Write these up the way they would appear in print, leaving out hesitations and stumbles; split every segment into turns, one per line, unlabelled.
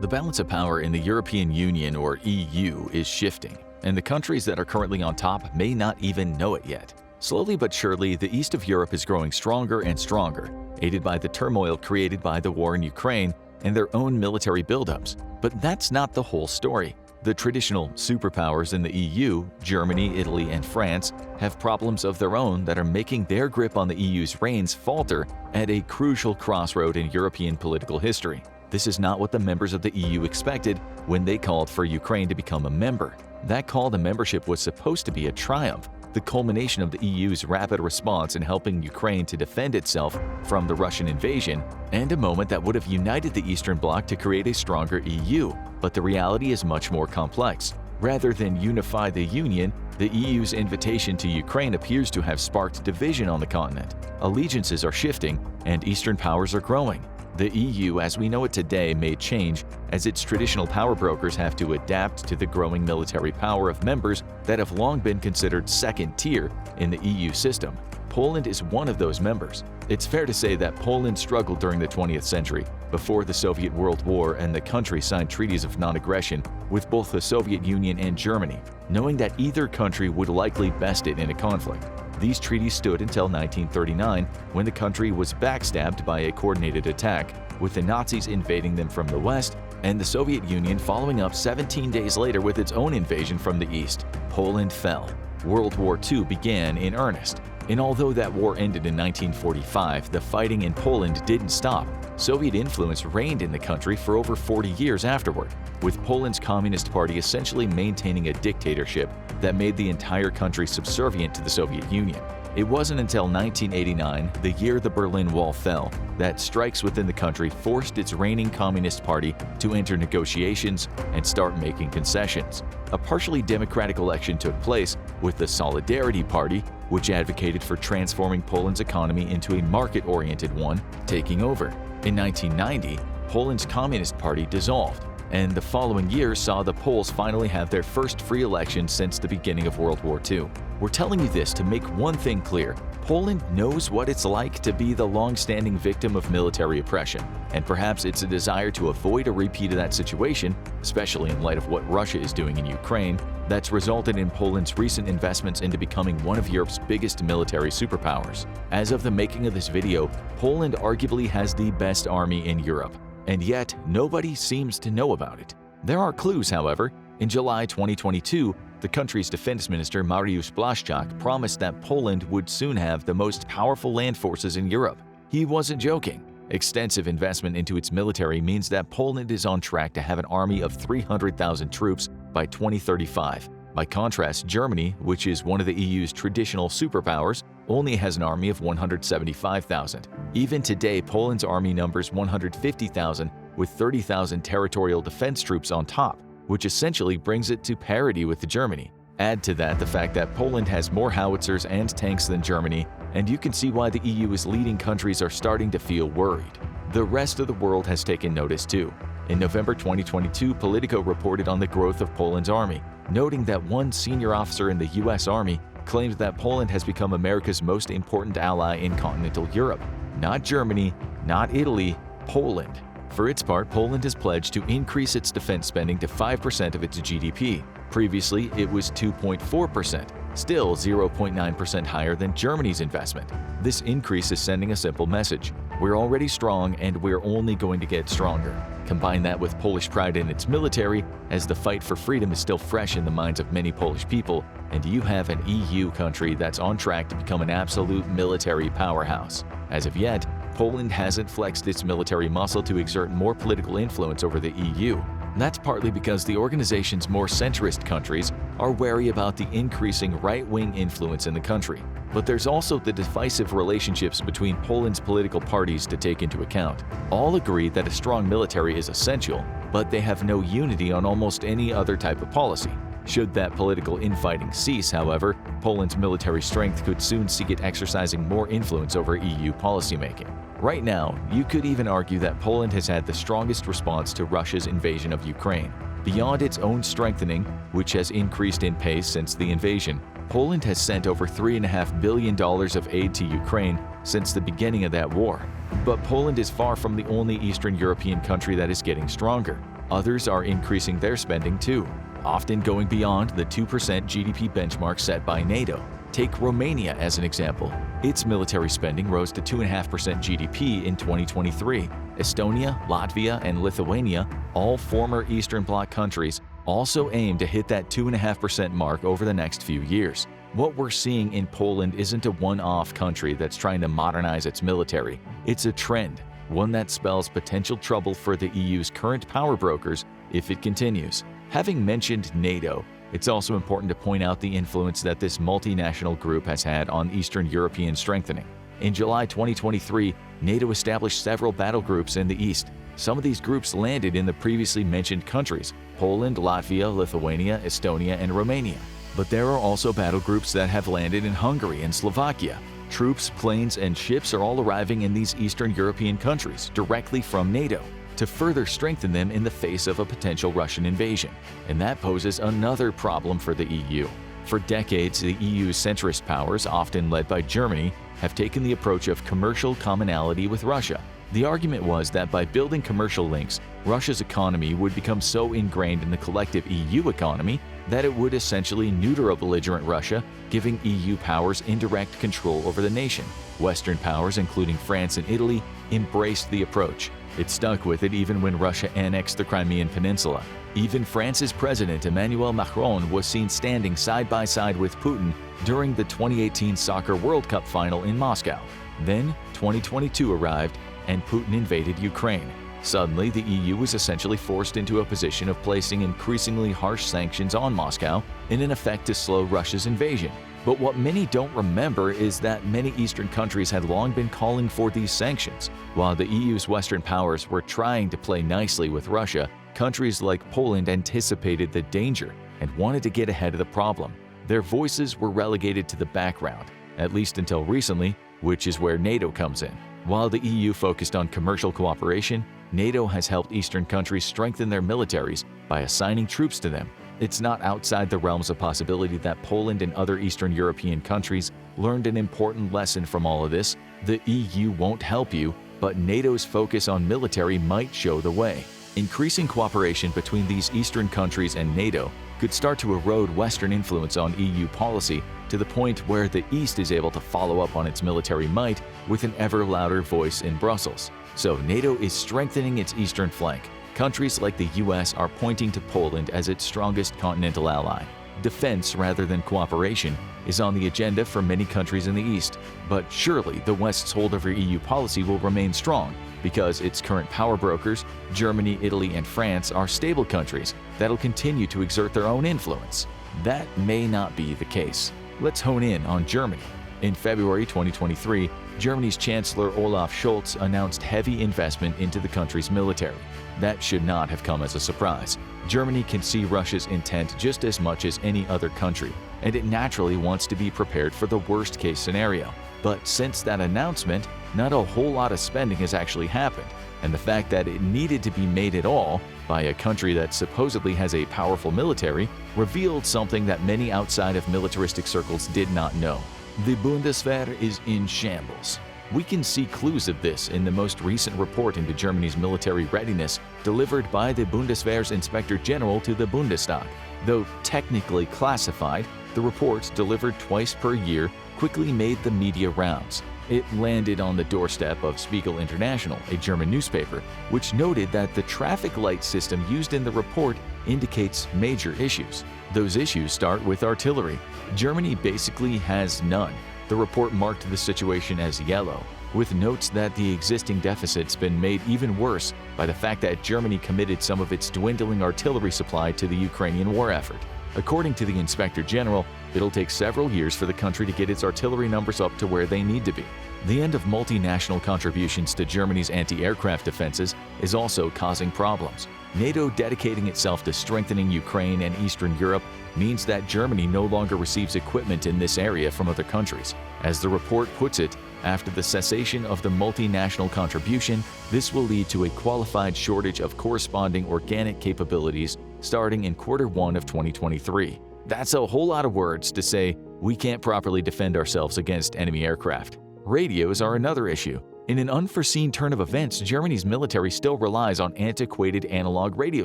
The balance of power in the European Union, or EU, is shifting, and the countries that are currently on top may not even know it yet. Slowly but surely, the east of Europe is growing stronger and stronger, aided by the turmoil created by the war in Ukraine and their own military buildups. But that's not the whole story. The traditional superpowers in the EU, Germany, Italy, and France, have problems of their own that are making their grip on the EU's reins falter at a crucial crossroad in European political history. This is not what the members of the EU expected when they called for Ukraine to become a member. That call to membership was supposed to be a triumph, the culmination of the EU's rapid response in helping Ukraine to defend itself from the Russian invasion, and a moment that would have united the Eastern Bloc to create a stronger EU. But the reality is much more complex. Rather than unify the Union, the EU's invitation to Ukraine appears to have sparked division on the continent. Allegiances are shifting, and Eastern powers are growing. The EU, as we know it today, may change as its traditional power brokers have to adapt to the growing military power of members that have long been considered second tier in the EU system. Poland is one of those members. It's fair to say that Poland struggled during the 20th century, before the Soviet World War, and the country signed treaties of non-aggression with both the Soviet Union and Germany, knowing that either country would likely best it in a conflict. These treaties stood until 1939, when the country was backstabbed by a coordinated attack, with the Nazis invading them from the west and the Soviet Union following up 17 days later with its own invasion from the east. Poland fell. World War II began in earnest. And although that war ended in 1945, the fighting in Poland didn't stop. Soviet influence reigned in the country for over 40 years afterward, with Poland's Communist Party essentially maintaining a dictatorship that made the entire country subservient to the Soviet Union. It wasn't until 1989, the year the Berlin Wall fell, that strikes within the country forced its reigning Communist Party to enter negotiations and start making concessions. A partially democratic election took place, with the Solidarity Party, which advocated for transforming Poland's economy into a market-oriented one, taking over. In 1990, Poland's Communist Party dissolved, and the following year saw the Poles finally have their first free election since the beginning of World War II. We're telling you this to make one thing clear: Poland knows what it's like to be the long-standing victim of military oppression, and perhaps it's a desire to avoid a repeat of that situation, especially in light of what Russia is doing in Ukraine, that's resulted in Poland's recent investments into becoming one of Europe's biggest military superpowers. As of the making of this video, Poland arguably has the best army in Europe, and yet nobody seems to know about it. There are clues, however. In July 2022, the country's defense minister Mariusz Błaszczak promised that Poland would soon have the most powerful land forces in Europe. He wasn't joking. Extensive investment into its military means that Poland is on track to have an army of 300,000 troops by 2035. By contrast, Germany, which is one of the EU's traditional superpowers, only has an army of 175,000. Even today, Poland's army numbers 150,000, with 30,000 territorial defense troops on top, which essentially brings it to parity with Germany. Add to that the fact that Poland has more howitzers and tanks than Germany, and you can see why the EU's leading countries are starting to feel worried. The rest of the world has taken notice too. In November 2022, Politico reported on the growth of Poland's army, noting that one senior officer in the US Army claimed that Poland has become America's most important ally in continental Europe. Not Germany, not Italy, Poland. For its part, Poland has pledged to increase its defense spending to 5% of its GDP. Previously, it was 2.4%, still 0.9% higher than Germany's investment. This increase is sending a simple message: we're already strong and we're only going to get stronger. Combine that with Polish pride in its military, as the fight for freedom is still fresh in the minds of many Polish people, and you have an EU country that's on track to become an absolute military powerhouse. As of yet, Poland hasn't flexed its military muscle to exert more political influence over the EU. That's partly because the organization's more centrist countries are wary about the increasing right-wing influence in the country. But there's also the divisive relationships between Poland's political parties to take into account. All agree that a strong military is essential, but they have no unity on almost any other type of policy. Should that political infighting cease, however, Poland's military strength could soon see it exercising more influence over EU policymaking. Right now, you could even argue that Poland has had the strongest response to Russia's invasion of Ukraine. Beyond its own strengthening, which has increased in pace since the invasion, Poland has sent over $3.5 billion of aid to Ukraine since the beginning of that war. But Poland is far from the only Eastern European country that is getting stronger. Others are increasing their spending too, often going beyond the 2% GDP benchmark set by NATO. Take Romania as an example. Its military spending rose to 2.5% GDP in 2023. Estonia, Latvia, and Lithuania, all former Eastern Bloc countries, also aim to hit that 2.5% mark over the next few years. What we're seeing in Poland isn't a one-off country that's trying to modernize its military. It's a trend, one that spells potential trouble for the EU's current power brokers if it continues. Having mentioned NATO, it's also important to point out the influence that this multinational group has had on Eastern European strengthening. In July 2023, NATO established several battle groups in the East. Some of these groups landed in the previously mentioned countries: Poland, Latvia, Lithuania, Estonia, and Romania. But there are also battle groups that have landed in Hungary and Slovakia. Troops, planes, and ships are all arriving in these Eastern European countries directly from NATO to further strengthen them in the face of a potential Russian invasion. And that poses another problem for the EU. For decades, the EU's centrist powers, often led by Germany, have taken the approach of commercial commonality with Russia. The argument was that by building commercial links, Russia's economy would become so ingrained in the collective EU economy that it would essentially neuter a belligerent Russia, giving EU powers indirect control over the nation. Western powers, including France and Italy, embraced the approach. It stuck with it even when Russia annexed the Crimean Peninsula. Even France's President Emmanuel Macron was seen standing side by side with Putin during the 2018 Soccer World Cup final in Moscow. Then 2022 arrived and Putin invaded Ukraine. Suddenly, the EU was essentially forced into a position of placing increasingly harsh sanctions on Moscow in an effect to slow Russia's invasion. But what many don't remember is that many Eastern countries had long been calling for these sanctions. While the EU's Western powers were trying to play nicely with Russia, countries like Poland anticipated the danger and wanted to get ahead of the problem. Their voices were relegated to the background, at least until recently, which is where NATO comes in. While the EU focused on commercial cooperation, NATO has helped Eastern countries strengthen their militaries by assigning troops to them. It's not outside the realms of possibility that Poland and other Eastern European countries learned an important lesson from all of this. The EU won't help you, but NATO's focus on military might show the way. Increasing cooperation between these Eastern countries and NATO could start to erode Western influence on EU policy to the point where the East is able to follow up on its military might with an ever louder voice in Brussels. So NATO is strengthening its eastern flank. Countries like the US are pointing to Poland as its strongest continental ally. Defense rather than cooperation is on the agenda for many countries in the East, but surely the West's hold over EU policy will remain strong because its current power brokers, Germany, Italy, and France, are stable countries that'll continue to exert their own influence. That may not be the case. Let's hone in on Germany. In February 2023, Germany's Chancellor Olaf Scholz announced heavy investment into the country's military. That should not have come as a surprise. Germany can see Russia's intent just as much as any other country, and it naturally wants to be prepared for the worst-case scenario. But since that announcement, not a whole lot of spending has actually happened, and the fact that it needed to be made at all by a country that supposedly has a powerful military revealed something that many outside of militaristic circles did not know. The Bundeswehr is in shambles. We can see clues of this in the most recent report into Germany's military readiness delivered by the Bundeswehr's Inspector General to the Bundestag. Though technically classified, the report, delivered twice per year, quickly made the media rounds. It landed on the doorstep of Spiegel International, a German newspaper, which noted that the traffic light system used in the report indicates major issues. Those issues start with artillery. Germany basically has none. The report marked the situation as yellow, with notes that the existing deficit's been made even worse by the fact that Germany committed some of its dwindling artillery supply to the Ukrainian war effort. According to the Inspector General, it'll take several years for the country to get its artillery numbers up to where they need to be. The end of multinational contributions to Germany's anti-aircraft defenses is also causing problems. NATO dedicating itself to strengthening Ukraine and Eastern Europe means that Germany no longer receives equipment in this area from other countries. As the report puts it, after the cessation of the multinational contribution, this will lead to a qualified shortage of corresponding organic capabilities starting in Q1 of 2023. That's a whole lot of words to say we can't properly defend ourselves against enemy aircraft. Radios are another issue. In an unforeseen turn of events, Germany's military still relies on antiquated analog radio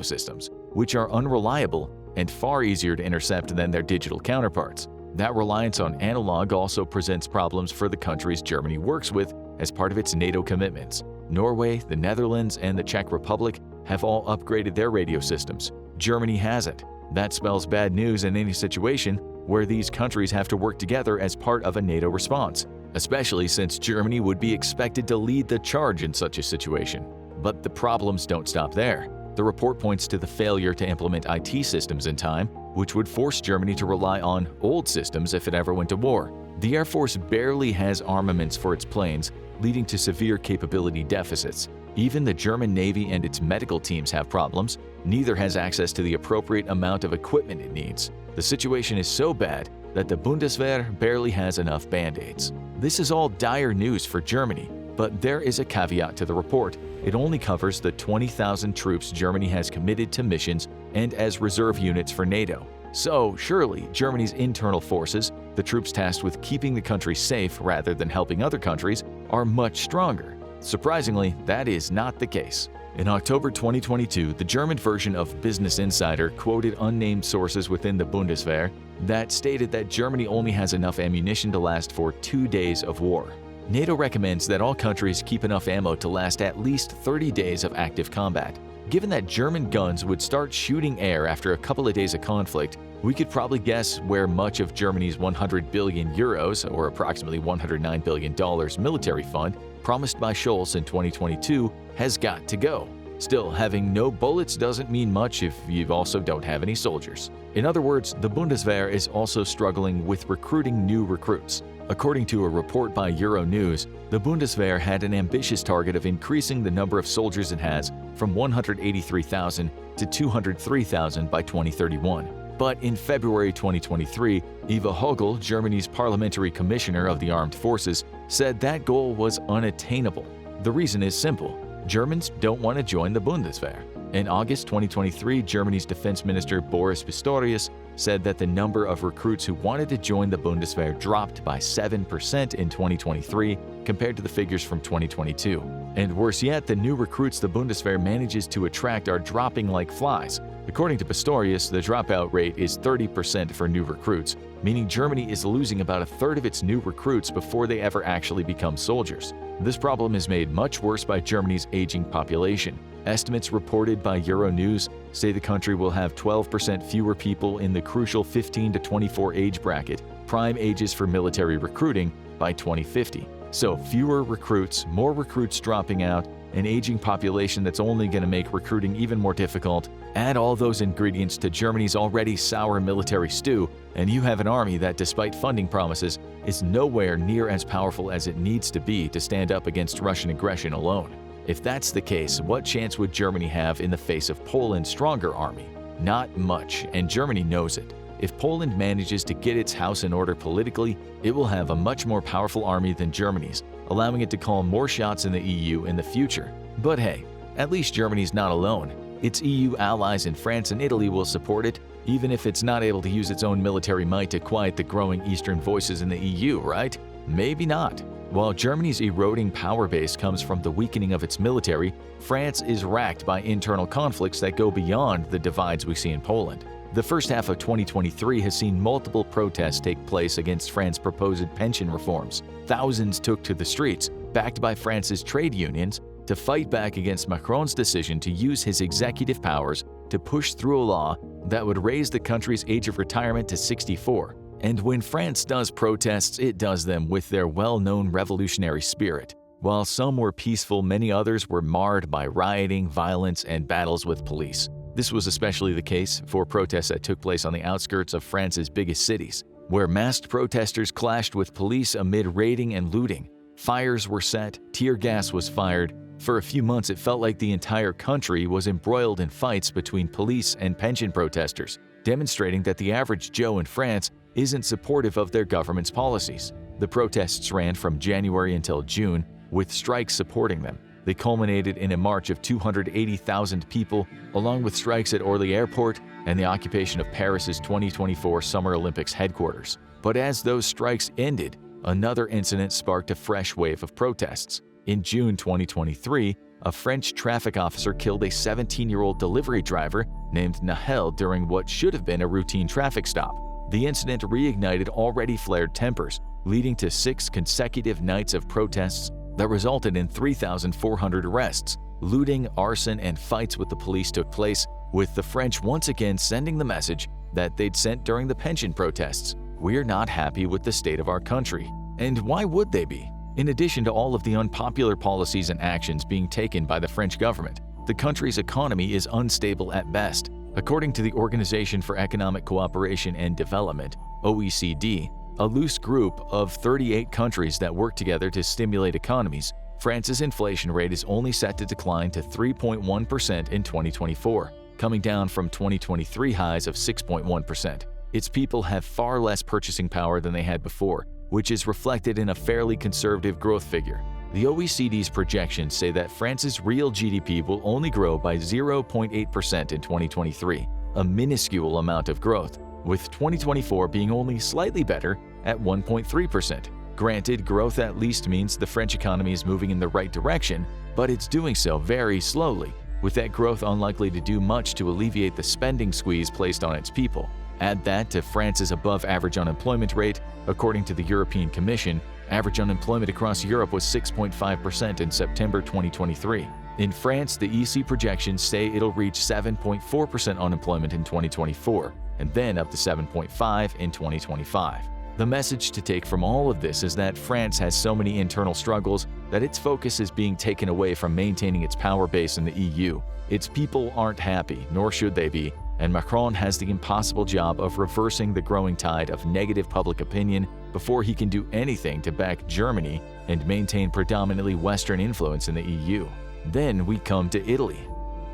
systems, which are unreliable and far easier to intercept than their digital counterparts. That reliance on analog also presents problems for the countries Germany works with as part of its NATO commitments. Norway, the Netherlands, and the Czech Republic have all upgraded their radio systems. Germany hasn't. That spells bad news in any situation where these countries have to work together as part of a NATO response, especially since Germany would be expected to lead the charge in such a situation. But the problems don't stop there. The report points to the failure to implement IT systems in time, which would force Germany to rely on old systems if it ever went to war. The Air Force barely has armaments for its planes, leading to severe capability deficits. Even the German Navy and its medical teams have problems. Neither has access to the appropriate amount of equipment it needs. The situation is so bad that the Bundeswehr barely has enough band-aids. This is all dire news for Germany, but there is a caveat to the report. It only covers the 20,000 troops Germany has committed to missions and as reserve units for NATO. So, surely, Germany's internal forces, the troops tasked with keeping the country safe rather than helping other countries, are much stronger. Surprisingly, that is not the case. In October 2022, the German version of Business Insider quoted unnamed sources within the Bundeswehr that stated that Germany only has enough ammunition to last for 2 days of war. NATO recommends that all countries keep enough ammo to last at least 30 days of active combat. Given that German guns would start shooting air after a couple of days of conflict, we could probably guess where much of Germany's 100 billion euros, or approximately $109 billion military fund, promised by Scholz in 2022, has got to go. Still, having no bullets doesn't mean much if you also don't have any soldiers. In other words, the Bundeswehr is also struggling with recruiting new recruits. According to a report by Euronews, the Bundeswehr had an ambitious target of increasing the number of soldiers it has from 183,000 to 203,000 by 2031. But in February 2023, Eva Högl, Germany's parliamentary commissioner of the armed forces, said that goal was unattainable. The reason is simple. Germans don't want to join the Bundeswehr. In August 2023, Germany's defense minister Boris Pistorius said that the number of recruits who wanted to join the Bundeswehr dropped by 7% in 2023 compared to the figures from 2022. And worse yet, the new recruits the Bundeswehr manages to attract are dropping like flies. According to Pistorius, the dropout rate is 30% for new recruits, meaning Germany is losing about a third of its new recruits before they ever actually become soldiers. This problem is made much worse by Germany's aging population. Estimates reported by Euronews say the country will have 12% fewer people in the crucial 15 to 24 age bracket, prime ages for military recruiting, by 2050. So fewer recruits, more recruits dropping out, an aging population that's only going to make recruiting even more difficult. Add all those ingredients to Germany's already sour military stew, and you have an army that, despite funding promises, is nowhere near as powerful as it needs to be to stand up against Russian aggression alone. If that's the case, what chance would Germany have in the face of Poland's stronger army? Not much, and Germany knows it. If Poland manages to get its house in order politically, it will have a much more powerful army than Germany's, allowing it to call more shots in the EU in the future. But hey, at least Germany's not alone. Its EU allies in France and Italy will support it, even if it's not able to use its own military might to quiet the growing Eastern voices in the EU, right? Maybe not. While Germany's eroding power base comes from the weakening of its military, France is racked by internal conflicts that go beyond the divides we see in Poland. The first half of 2023 has seen multiple protests take place against France's proposed pension reforms. Thousands took to the streets, backed by France's trade unions, to fight back against Macron's decision to use his executive powers to push through a law that would raise the country's age of retirement to 64. And when France does protests, it does them with their well-known revolutionary spirit. While some were peaceful, many others were marred by rioting, violence, and battles with police. This was especially the case for protests that took place on the outskirts of France's biggest cities, where masked protesters clashed with police amid raiding and looting. Fires were set, tear gas was fired. For a few months, it felt like the entire country was embroiled in fights between police and pension protesters, demonstrating that the average Joe in France isn't supportive of their government's policies. The protests ran from January until June, with strikes supporting them. They culminated in a march of 280,000 people, along with strikes at Orly Airport and the occupation of Paris's 2024 Summer Olympics headquarters. But as those strikes ended, another incident sparked a fresh wave of protests. In June 2023, a French traffic officer killed a 17-year-old delivery driver named Nahel during what should have been a routine traffic stop. The incident reignited already flared tempers, leading to 6 consecutive nights of protests that resulted in 3,400 arrests. Looting, arson, and fights with the police took place, with the French once again sending the message that they'd sent during the pension protests: "We're not happy with the state of our country." And why would they be? In addition to all of the unpopular policies and actions being taken by the French government, the country's economy is unstable at best. According to the Organization for Economic Cooperation and Development, OECD, a loose group of 38 countries that work together to stimulate economies, France's inflation rate is only set to decline to 3.1% in 2024, coming down from 2023 highs of 6.1%. Its people have far less purchasing power than they had before, which is reflected in a fairly conservative growth figure. The OECD's projections say that France's real GDP will only grow by 0.8% in 2023, a minuscule amount of growth, with 2024 being only slightly better at 1.3%. Granted, growth at least means the French economy is moving in the right direction, but it's doing so very slowly, with that growth unlikely to do much to alleviate the spending squeeze placed on its people. Add that to France's above-average unemployment rate. According to the European Commission, average unemployment across Europe was 6.5% in September 2023. In France, the EC projections say it'll reach 7.4% unemployment in 2024, and then up to 7.5% in 2025. The message to take from all of this is that France has so many internal struggles that its focus is being taken away from maintaining its power base in the EU. Its people aren't happy, nor should they be, and Macron has the impossible job of reversing the growing tide of negative public opinion before he can do anything to back Germany and maintain predominantly Western influence in the EU. Then we come to Italy.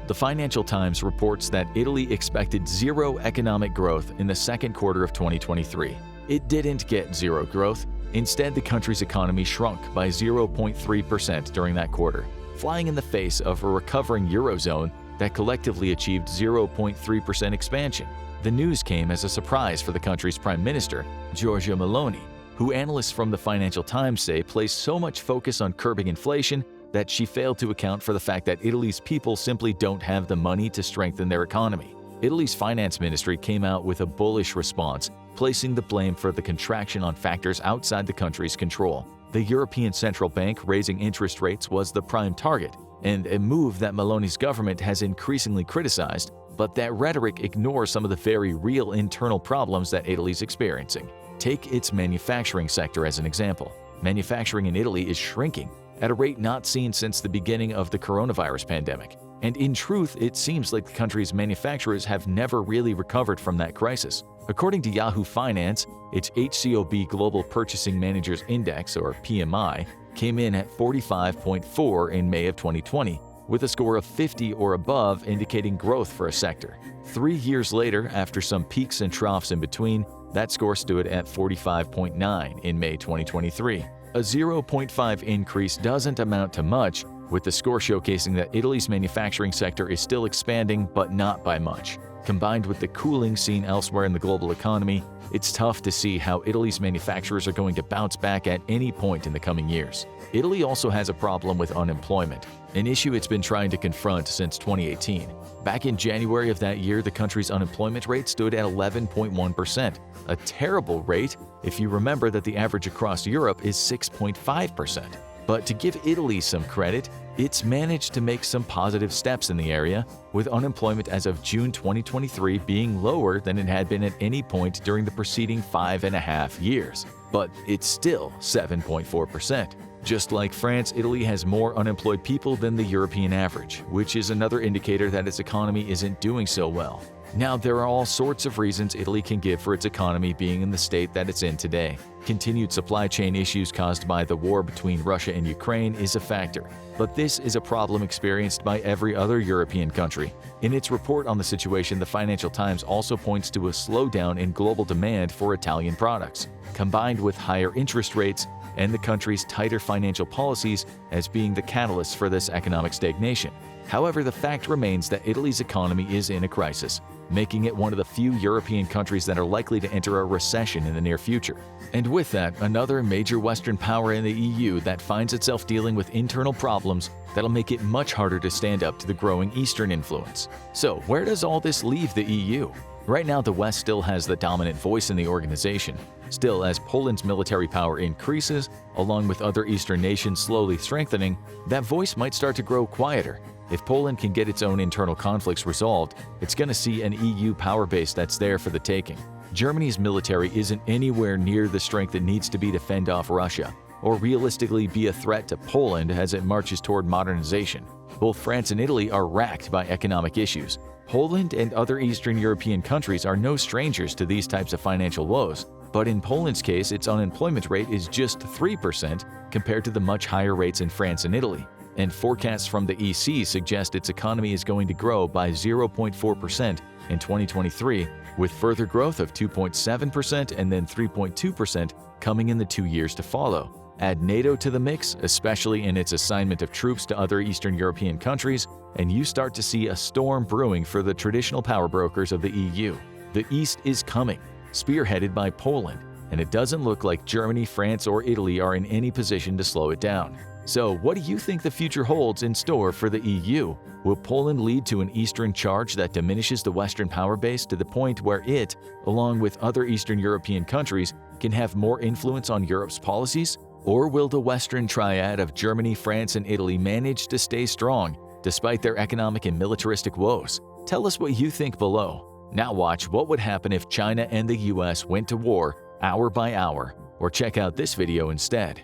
The Financial Times reports that Italy expected zero economic growth in the second quarter of 2023. It didn't get zero growth. Instead, the country's economy shrunk by 0.3% during that quarter, flying in the face of a recovering Eurozone that collectively achieved 0.3% expansion. The news came as a surprise for the country's Prime Minister, Giorgia Meloni, who analysts from the Financial Times say placed so much focus on curbing inflation that she failed to account for the fact that Italy's people simply don't have the money to strengthen their economy. Italy's finance ministry came out with a bullish response, placing the blame for the contraction on factors outside the country's control. The European Central Bank raising interest rates was the prime target, and a move that Meloni's government has increasingly criticized, but that rhetoric ignores some of the very real internal problems that Italy's experiencing. Take its manufacturing sector as an example. Manufacturing in Italy is shrinking at a rate not seen since the beginning of the coronavirus pandemic. And in truth, it seems like the country's manufacturers have never really recovered from that crisis. According to Yahoo Finance, its HCOB Global Purchasing Managers Index, or PMI, came in at 45.4 in May of 2020, with a score of 50 or above indicating growth for a sector. 3 years later, after some peaks and troughs in between, that score stood at 45.9 in May 2023. A 0.5 increase doesn't amount to much, with the score showcasing that Italy's manufacturing sector is still expanding, but not by much. Combined with the cooling seen elsewhere in the global economy, it's tough to see how Italy's manufacturers are going to bounce back at any point in the coming years. Italy also has a problem with unemployment, an issue it's been trying to confront since 2018. Back in January of that year, the country's unemployment rate stood at 11.1%, a terrible rate if you remember that the average across Europe is 6.5%. But to give Italy some credit, it's managed to make some positive steps in the area, with unemployment as of June 2023 being lower than it had been at any point during the preceding 5.5 years. But it's still 7.4%. Just like France, Italy has more unemployed people than the European average, which is another indicator that its economy isn't doing so well. Now, there are all sorts of reasons Italy can give for its economy being in the state that it's in today. Continued supply chain issues caused by the war between Russia and Ukraine is a factor, but this is a problem experienced by every other European country. In its report on the situation, the Financial Times also points to a slowdown in global demand for Italian products, combined with higher interest rates and the country's tighter financial policies as being the catalyst for this economic stagnation. However, the fact remains that Italy's economy is in a crisis. making it one of the few European countries that are likely to enter a recession in the near future. And with that, another major Western power in the EU that finds itself dealing with internal problems that'll make it much harder to stand up to the growing Eastern influence. So, where does all this leave the EU? Right now, the West still has the dominant voice in the organization. Still, as Poland's military power increases, along with other Eastern nations slowly strengthening, that voice might start to grow quieter. If Poland can get its own internal conflicts resolved, it's going to see an EU power base that's there for the taking. Germany's military isn't anywhere near the strength it needs to be to fend off Russia, or realistically be a threat to Poland as it marches toward modernization. Both France and Italy are racked by economic issues. Poland and other Eastern European countries are no strangers to these types of financial woes, but in Poland's case, its unemployment rate is just 3% compared to the much higher rates in France and Italy. And forecasts from the EC suggest its economy is going to grow by 0.4% in 2023, with further growth of 2.7% and then 3.2% coming in the 2 years to follow. Add NATO to the mix, especially in its assignment of troops to other Eastern European countries, and you start to see a storm brewing for the traditional power brokers of the EU. The East is coming, spearheaded by Poland, and it doesn't look like Germany, France, or Italy are in any position to slow it down. So, what do you think the future holds in store for the EU? Will Poland lead to an Eastern charge that diminishes the Western power base to the point where it, along with other Eastern European countries, can have more influence on Europe's policies? Or will the Western triad of Germany, France, and Italy manage to stay strong despite their economic and militaristic woes? Tell us what you think below. Now watch what would happen if China and the US went to war hour by hour, or check out this video instead.